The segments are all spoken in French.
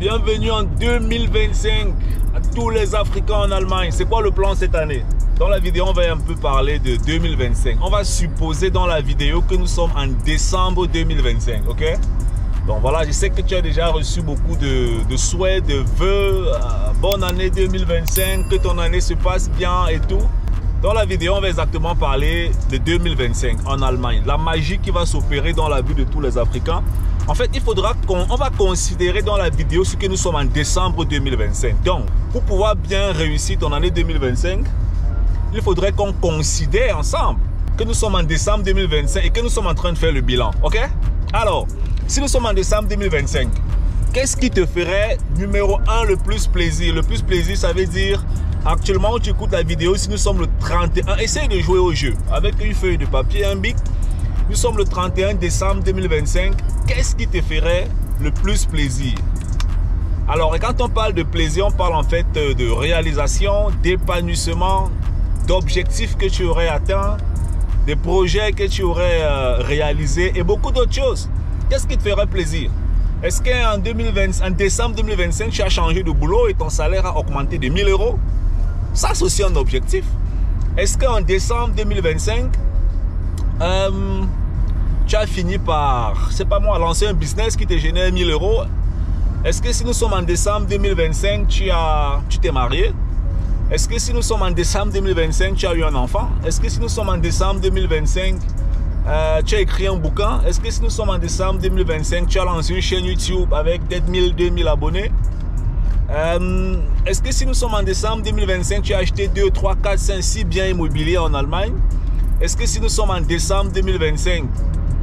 Bienvenue en 2025 à tous les Africains en Allemagne. C'est quoi le plan cette année? Dans la vidéo, on va un peu parler de 2025. On va supposer dans la vidéo que nous sommes en décembre 2025, ok? Donc voilà, je sais que tu as déjà reçu beaucoup de souhaits, de vœux. Bonne année 2025, que ton année se passe bien et tout. Dans la vidéo, on va exactement parler de 2025 en Allemagne. La magie qui va s'opérer dans la vie de tous les Africains. En fait, il faudra qu'on va considérer dans la vidéo ce que nous sommes en décembre 2025. Donc, pour pouvoir bien réussir ton année 2025, il faudrait qu'on considère ensemble que nous sommes en décembre 2025 et que nous sommes en train de faire le bilan. Ok? Alors, si nous sommes en décembre 2025, qu'est-ce qui te ferait, numéro 1, le plus plaisir? Le plus plaisir, ça veut dire, actuellement, tu écoutes la vidéo, si nous sommes le 31, essaye de jouer au jeu avec une feuille de papier, un bic. Nous sommes le 31 décembre 2025. Qu'est-ce qui te ferait le plus plaisir? Alors, et quand on parle de plaisir, on parle en fait de réalisation, d'épanouissement, d'objectifs que tu aurais atteints, des projets que tu aurais réalisés et beaucoup d'autres choses. Qu'est-ce qui te ferait plaisir? Est-ce qu'en décembre 2025, tu as changé de boulot et ton salaire a augmenté de 1000 €? Ça, c'est aussi un objectif. Est-ce qu'en décembre 2025, tu as fini par, c'est pas moi, lancer un business qui te génère 1000 €? Est-ce que si nous sommes en décembre 2025, tu t'es marié? Est-ce que si nous sommes en décembre 2025, tu as eu un enfant? Est-ce que si nous sommes en décembre 2025, tu as écrit un bouquin? Est-ce que si nous sommes en décembre 2025, tu as lancé une chaîne YouTube avec peut-être 1000, 2000 abonnés? Est-ce que si nous sommes en décembre 2025, tu as acheté 2, 3, 4, 5, 6 biens immobiliers en Allemagne? Est-ce que si nous sommes en décembre 2025,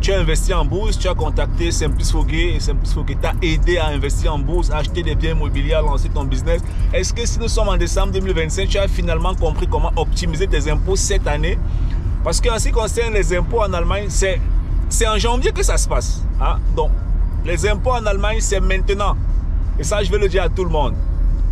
tu as investi en bourse, tu as contacté Simplice Foguet et Simplice Foguet t'a aidé à investir en bourse, à acheter des biens immobiliers, à lancer ton business? Est-ce que si nous sommes en décembre 2025, tu as finalement compris comment optimiser tes impôts cette année? Parce qu'en ce qui concerne les impôts en Allemagne, c'est en janvier que ça se passe. Hein? Donc, les impôts en Allemagne, c'est maintenant. Et ça, je vais le dire à tout le monde.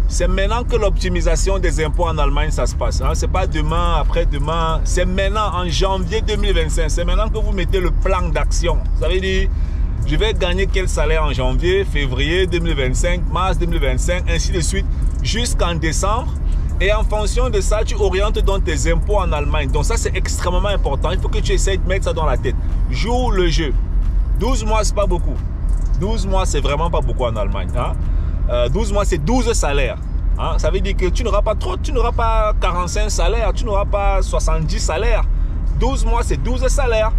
C'est maintenant que l'optimisation des impôts en Allemagne, ça se passe. Hein? Ce n'est pas demain, après-demain. C'est maintenant, en janvier 2025. C'est maintenant que vous mettez le plan d'action. Ça veut dire, je vais gagner quel salaire en janvier, février 2025, mars 2025, ainsi de suite, jusqu'en décembre. Et en fonction de ça, tu orientes donc tes impôts en Allemagne. Donc ça, c'est extrêmement important. Il faut que tu essayes de mettre ça dans la tête. Joue le jeu. 12 mois, c'est pas beaucoup. 12 mois, c'est vraiment pas beaucoup en Allemagne. Hein? 12 mois, c'est 12 salaires. Hein? Ça veut dire que tu n'auras pas trop, tu n'auras pas 45 salaires, tu n'auras pas 70 salaires. 12 mois, c'est 12 salaires.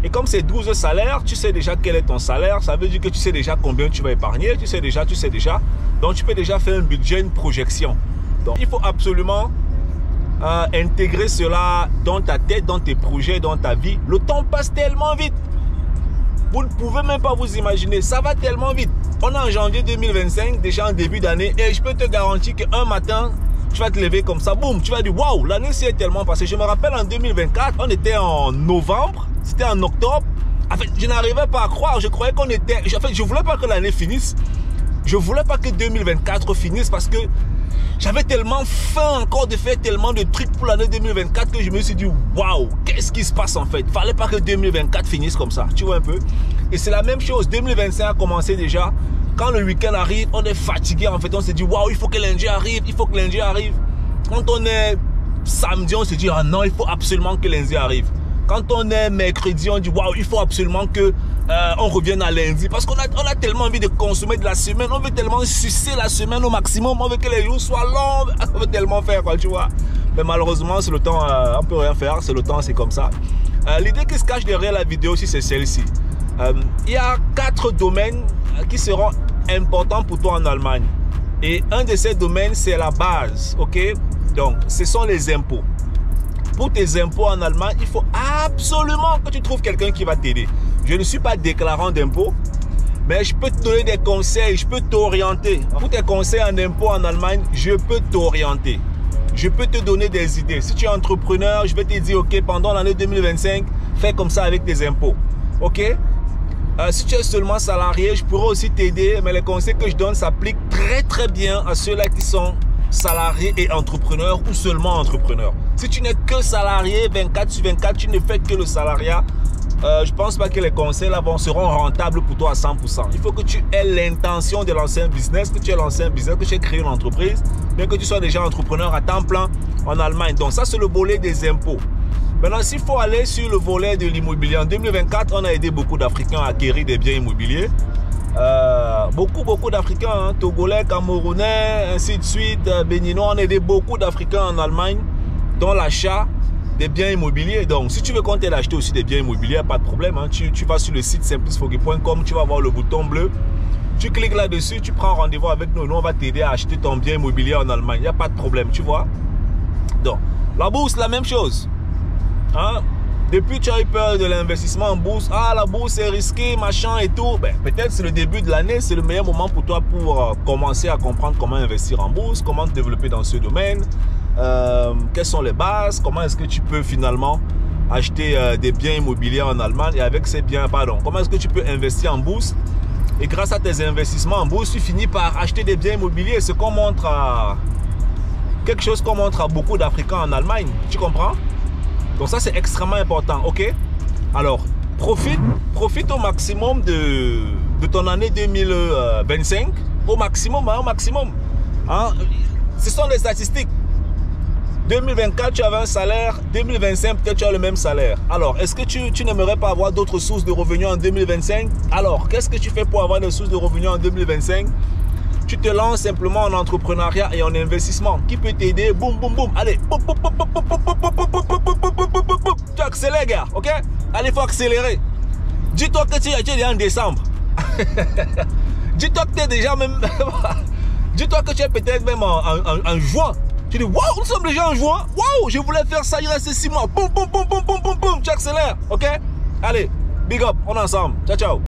Et comme c'est 12 salaires, tu sais déjà quel est ton salaire. Ça veut dire que tu sais déjà combien tu vas épargner. Tu sais déjà. Donc, tu peux déjà faire un budget, une projection. Donc, il faut absolument intégrer cela dans ta tête, dans tes projets, dans ta vie. Le temps passe tellement vite. Vous ne pouvez même pas vous imaginer. Ça va tellement vite. On est en janvier 2025, déjà en début d'année. Et je peux te garantir qu'un matin, tu vas te lever comme ça. Boum, tu vas dire, waouh, l'année s'est tellement passée. Je me rappelle en 2024, on était en novembre. C'était en octobre. En fait, je n'arrivais pas à croire. Je croyais qu'on était... En fait, je ne voulais pas que l'année finisse. Je ne voulais pas que 2024 finisse parce que j'avais tellement faim encore de faire tellement de trucs pour l'année 2024 que je me suis dit, waouh, qu'est-ce qui se passe en fait? Il ne fallait pas que 2024 finisse comme ça, tu vois un peu? Et c'est la même chose, 2025 a commencé déjà. Quand le week-end arrive, on est fatigué en fait, on se dit, waouh, il faut que lundi arrive, il faut que lundi arrive. Quand on est samedi, on se dit, ah non, il faut absolument que lundi arrive. Quand on est mercredi, on dit, waouh, il faut absolument que on revienne à lundi. Parce qu'on a tellement envie de consommer de la semaine. On veut tellement sucer la semaine au maximum. On veut que les jours soient longs. On veut tellement faire, quoi, tu vois. Mais malheureusement, c'est le temps. On ne peut rien faire. C'est le temps, c'est comme ça. L'idée qui se cache derrière la vidéo aussi, c'est celle-ci. Il y a 4 domaines qui seront importants pour toi en Allemagne. Et un de ces domaines, c'est la base. Ok? Donc, ce sont les impôts. Pour tes impôts en Allemagne, il faut absolument que tu trouves quelqu'un qui va t'aider. Je ne suis pas déclarant d'impôts, mais je peux te donner des conseils, je peux t'orienter. Pour tes conseils en impôts en Allemagne, je peux t'orienter. Je peux te donner des idées. Si tu es entrepreneur, je vais te dire, ok, pendant l'année 2025, fais comme ça avec tes impôts. Ok? Si tu es seulement salarié, je pourrais aussi t'aider, mais les conseils que je donne s'appliquent très bien à ceux-là qui sont salarié et entrepreneur ou seulement entrepreneur. Si tu n'es que salarié 24/24, tu ne fais que le salariat, je pense pas que les conseils là seront rentables pour toi à 100%. Il faut que tu aies l'intention de lancer un business, que tu aies lancé un business, que tu aies créé une entreprise, bien que tu sois déjà entrepreneur à temps plein en Allemagne. Donc ça, c'est le volet des impôts. Maintenant, s'il faut aller sur le volet de l'immobilier, en 2024, on a aidé beaucoup d'Africains à acquérir des biens immobiliers. Beaucoup d'Africains, hein, Togolais, Camerounais, ainsi de suite, Béninois, on a aidé beaucoup d'Africains en Allemagne dans l'achat des biens immobiliers. Donc, si tu veux qu'on t'aide à acheter aussi des biens immobiliers, pas de problème. Hein. Tu vas sur le site simplicefogui.com, tu vas voir le bouton bleu. Tu cliques là-dessus, tu prends rendez-vous avec nous. Nous, on va t'aider à acheter ton bien immobilier en Allemagne. Il n'y a pas de problème, tu vois. Donc, la bourse, la même chose. Hein? Depuis, tu as eu peur de l'investissement en bourse. Ah, la bourse est risquée, machin et tout. Ben, peut-être c'est le début de l'année, c'est le meilleur moment pour toi pour commencer à comprendre comment investir en bourse, comment te développer dans ce domaine, quelles sont les bases, comment est-ce que tu peux finalement acheter des biens immobiliers en Allemagne et avec ces biens, comment est-ce que tu peux investir en bourse et grâce à tes investissements en bourse, tu finis par acheter des biens immobiliers. Ce qu'on montre à... quelque chose qu'on montre à beaucoup d'Africains en Allemagne, tu comprends? Donc ça, c'est extrêmement important, ok? Alors, profite au maximum de ton année 2025. Au maximum, hein, au maximum. Hein? Ce sont des statistiques. 2024, tu avais un salaire. 2025, peut-être tu as le même salaire. Alors, est-ce que tu n'aimerais pas avoir d'autres sources de revenus en 2025? Alors, qu'est-ce que tu fais pour avoir des sources de revenus en 2025? Tu te lances simplement en entrepreneuriat et en investissement qui peut t'aider. Boum, boum, boum. Allez, tu accélères, gars, ok? Allez, il faut accélérer. Dis-toi que tu es déjà en décembre. Dis-toi que tu es déjà même... Dis-toi que tu es peut-être même en juin. Tu dis, waouh, nous sommes déjà en juin. Waouh, je voulais faire ça, il reste 6 mois. Boum, boum, boum, boum, boum, boum, boum. Tu accélères, ok? Allez, big up, on est ensemble. Ciao, ciao.